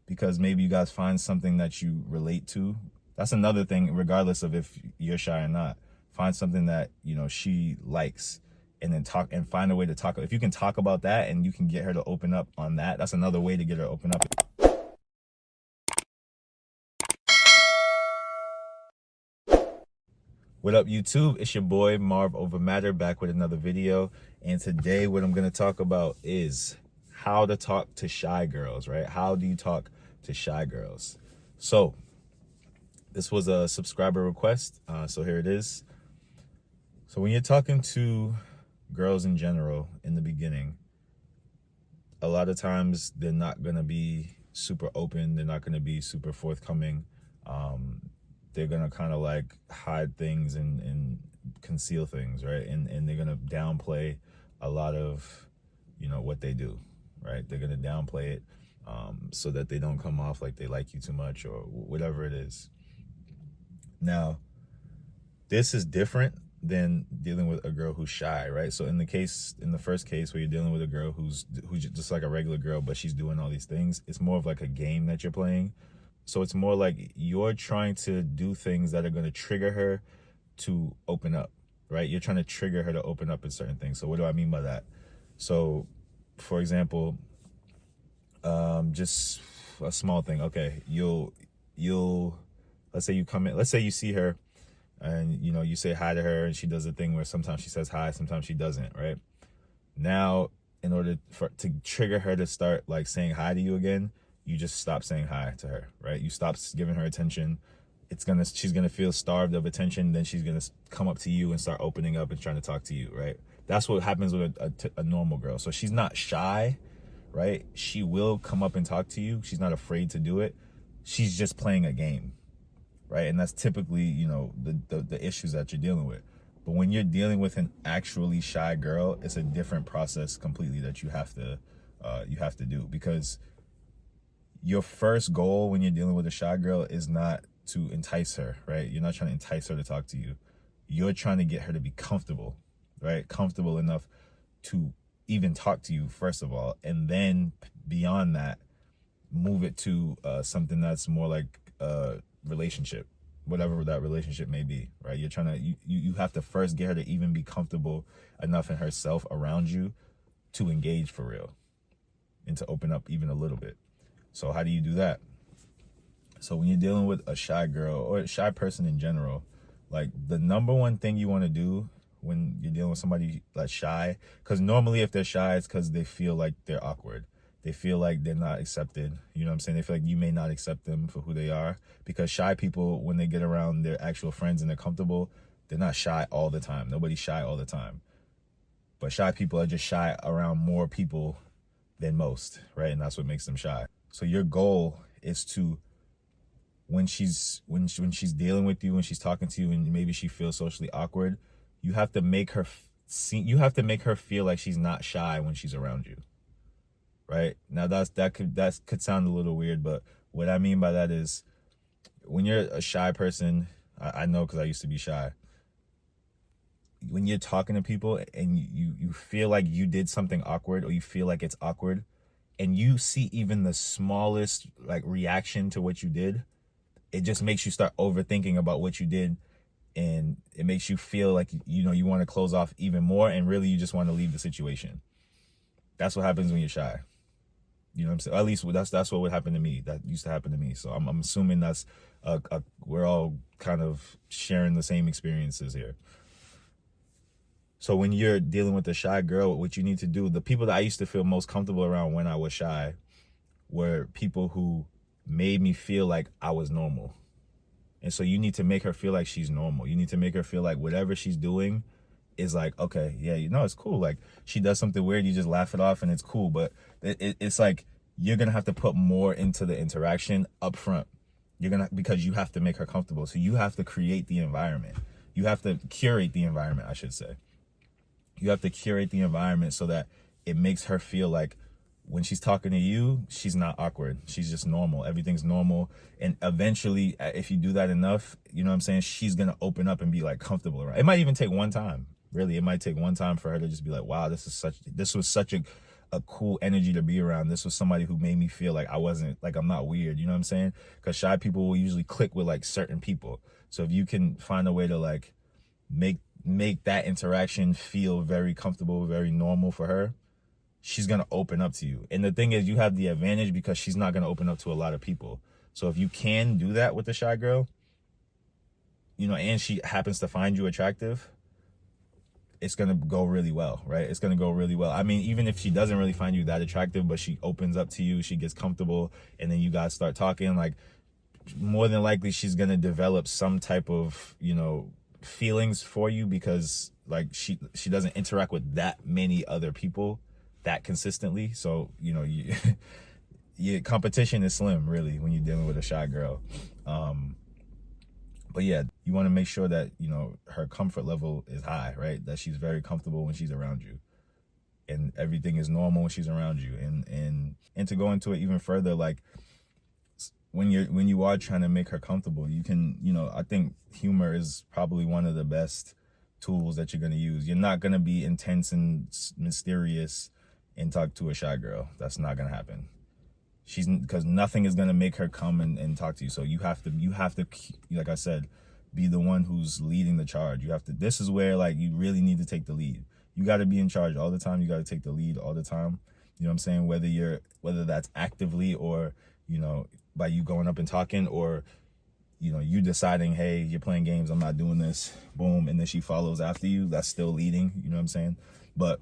because maybe you guys find something that you relate to. That's another thing, regardless of if you're shy or not. Find something that, you know, she likes, and then talk and find a way to talk. If you can talk about that and you can get her to open up on that, that's another way to get her to open up. What up, YouTube? It's your boy Marv Over Matter, back with another video. And today what I'm going to talk about is how to talk to shy girls, right? How do you talk to shy girls? So this was a subscriber request, so here it is. So when you're talking to girls in general in the beginning, a lot of times they're not going to be super open. They're not going to be super forthcoming. They're going to kind of like hide things and conceal things, right? And they're going to downplay a lot of, you know, what they do, right? They're going to downplay it so that they don't come off like they like you too much or whatever it is. Now, this is different than dealing with a girl who's shy, right? So in the first case where you're dealing with a girl who's just like a regular girl, but she's doing all these things, it's more of like a game that you're playing. So it's more like you're trying to do things that are going to trigger her to open up, right? You're trying to trigger her to open up in certain things. So what do I mean by that? So, for example, just a small thing. Okay, you'll let's say you come in, let's say you see her and, you know, you say hi to her and she does a thing where sometimes she says hi, sometimes she doesn't, right? Now, in order to trigger her to start like saying hi to you again, you just stop saying hi to her, right? You stop giving her attention. She's gonna feel starved of attention. Then she's gonna come up to you and start opening up and trying to talk to you, right? That's what happens with a normal girl. So she's not shy, right? She will come up and talk to you. She's not afraid to do it. She's just playing a game, right? And that's typically, you know, the issues that you're dealing with. But when you're dealing with an actually shy girl, it's a different process completely that you have to do, because your first goal when you're dealing with a shy girl is not to entice her, right? You're not trying to entice her to talk to you. You're trying to get her to be comfortable, right? Comfortable enough to even talk to you, first of all. And then beyond that, move it to something that's more like a relationship, whatever that relationship may be, right? You're trying to, you have to first get her to even be comfortable enough in herself around you to engage for real and to open up even a little bit. So how do you do that? So when you're dealing with a shy girl or a shy person in general, like the number one thing you want to do when you're dealing with somebody that's shy, because normally if they're shy, it's because they feel like they're awkward. They feel like they're not accepted. You know what I'm saying? They feel like you may not accept them for who they are, because shy people, when they get around their actual friends and they're comfortable, they're not shy all the time. Nobody's shy all the time. But shy people are just shy around more people than most, right? And that's what makes them shy. So your goal is to, when she's dealing with you, when she's talking to you, and maybe she feels socially awkward, you have to make her feel like she's not shy when she's around you, right? Now that could sound a little weird, but what I mean by that is, when you're a shy person, I know because I used to be shy. When you're talking to people and you feel like you did something awkward, or you feel like it's awkward, and you see even the smallest like reaction to what you did, it just makes you start overthinking about what you did, and it makes you feel like, you know, you want to close off even more, and really you just want to leave the situation. That's what happens when you're shy. You know what I'm saying? At least that's what would happen to me. That used to happen to me. So I'm assuming that's we're all kind of sharing the same experiences here. So when you're dealing with a shy girl, what you need to do, the people that I used to feel most comfortable around when I was shy were people who made me feel like I was normal. And so you need to make her feel like she's normal. You need to make her feel like whatever she's doing is like, okay, yeah, you know, it's cool. Like, she does something weird, you just laugh it off and it's cool. But it's like, you're going to have to put more into the interaction up front. Because you have to make her comfortable. So you have to create the environment. You have to curate the environment, I should say. You have to curate the environment so that it makes her feel like when she's talking to you, she's not awkward. She's just normal. Everything's normal. And eventually, if you do that enough, you know what I'm saying, she's going to open up and be like comfortable around. It might even take one time. Really, it might take one time for her to just be like, wow, this was such a cool energy to be around. This was somebody who made me feel like I wasn't, like I'm not weird, you know what I'm saying? Because shy people will usually click with like certain people. So if you can find a way to like make that interaction feel very comfortable, very normal for her, she's gonna open up to you. And the thing is, you have the advantage because she's not gonna open up to a lot of people. So if you can do that with the shy girl, you know, and she happens to find you attractive, it's gonna go really well, right? It's gonna go really well. I mean, even if she doesn't really find you that attractive, but she opens up to you, she gets comfortable, and then you guys start talking, like, more than likely she's gonna develop some type of, you know, feelings for you, because like she doesn't interact with that many other people that consistently. So, you know, you your competition is slim really when you're dealing with a shy girl. But yeah, you want to make sure that, you know, her comfort level is high, right? That she's very comfortable when she's around you, and everything is normal when she's around you. And to go into it even further, like when you are trying to make her comfortable, you can, you know, I think humor is probably one of the best tools that you're going to use. You're not going to be intense and mysterious and talk to a shy girl. That's not going to happen. Because nothing is going to make her come and talk to you. So you have to, like I said, be the one who's leading the charge. This is where like you really need to take the lead. You got to be in charge all the time. You got to take the lead all the time. You know what I'm saying? Whether that's actively, or, you know, by you going up and talking, or, you know, you deciding, hey, you're playing games, I'm not doing this, boom, and then she follows after you. That's still leading. You know what I'm saying? But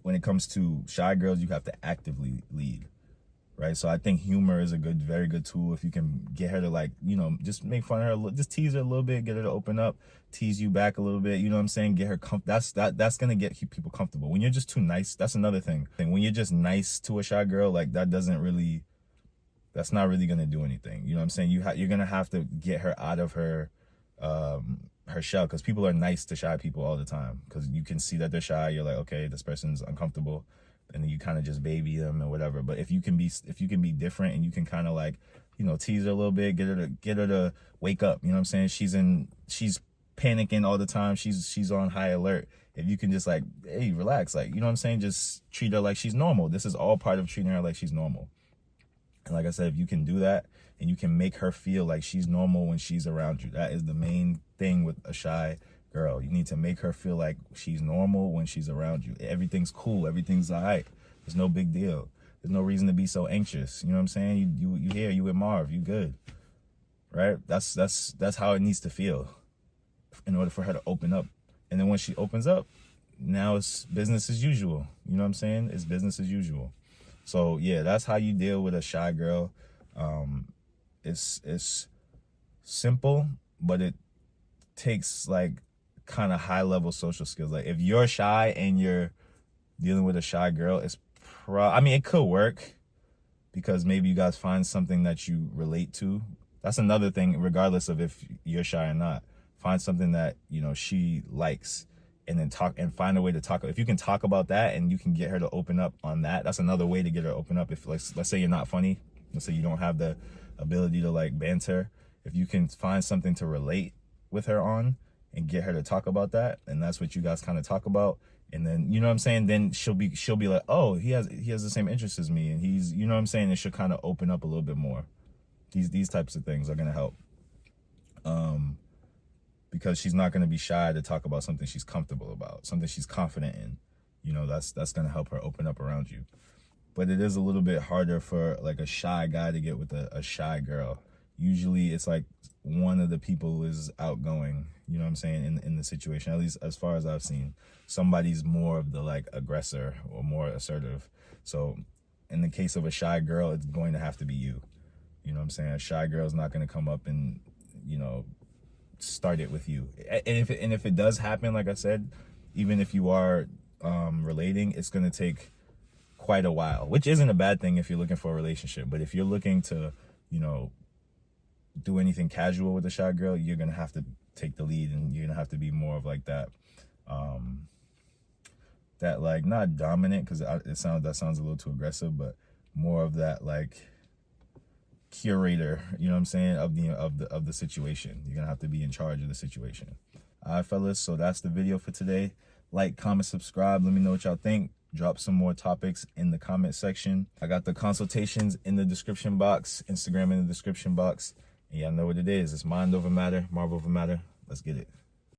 when it comes to shy girls, you have to actively lead. Right, so I think humor is a very good tool. If you can get her to, like, you know, just make fun of her, just tease her a little bit, get her to open up, tease you back a little bit. You know what I'm saying? Get her that's gonna keep people comfortable. When you're just too nice, that's another thing. When you're just nice to a shy girl, like that's not really gonna do anything. You know what I'm saying? You're gonna have to get her out of her shell, because people are nice to shy people all the time, because you can see that they're shy. You're like, okay, this person's uncomfortable. And then you kind of just baby them and whatever. But if you can be different, and you can kind of like, you know, tease her a little bit, get her to wake up. You know what I'm saying? She's panicking all the time. She's on high alert. If you can just like, hey, relax, like, you know what I'm saying? Just treat her like she's normal. This is all part of treating her like she's normal. And like I said, if you can do that, and you can make her feel like she's normal when she's around you, that is the main thing with a shy girl. You need to make her feel like she's normal when she's around you. Everything's cool. Everything's all right. There's no big deal. There's no reason to be so anxious. You know what I'm saying? You here, you with Marv, you good, right? That's how it needs to feel in order for her to open up. And then when she opens up, now it's business as usual. You know what I'm saying? It's business as usual. So yeah, that's how you deal with a shy girl. It's simple, but it takes like kind of high level social skills. Like if you're shy and you're dealing with a shy girl, I mean, it could work, because maybe you guys find something that you relate to. That's another thing, regardless of if you're shy or not. Find something that, you know, she likes, and then talk and find a way to talk. If you can talk about that and you can get her to open up on that, that's another way to get her to open up. If, like, let's say you're not funny, let's say you don't have the ability to like banter, if you can find something to relate with her on and get her to talk about that, and that's what you guys kind of talk about, and then, you know what I'm saying, then she'll be like, oh, he has the same interests as me, and he's, you know what I'm saying, it should kind of open up a little bit more. These types of things are going to help, because she's not going to be shy to talk about something she's comfortable about, something she's confident in. You know, that's going to help her open up around you. But it is a little bit harder for like a shy guy to get with a shy girl. Usually it's like one of the people is outgoing, you know what I'm saying, in the situation, at least as far as I've seen. Somebody's more of the like aggressor or more assertive. So in the case of a shy girl, it's going to have to be you. You know what I'm saying? A shy girl's not going to come up and, you know, start it with you. And if it does happen, like I said, even if you are relating, it's going to take quite a while, which isn't a bad thing if you're looking for a relationship. But if you're looking to, you know, do anything casual with a shy girl, you're gonna have to take the lead, and you're gonna have to be more of like that that like, not dominant, because that sounds a little too aggressive, but more of that like curator, you know what I'm saying, of the situation. You're gonna have to be in charge of the situation. All right, fellas, so that's the video for today. Like, comment, subscribe, let me know what y'all think. Drop some more topics in the comment section. I got the consultations in the description box, Instagram in the description box. And y'all know what it is. It's mind over matter, Marvel over matter. Let's get it.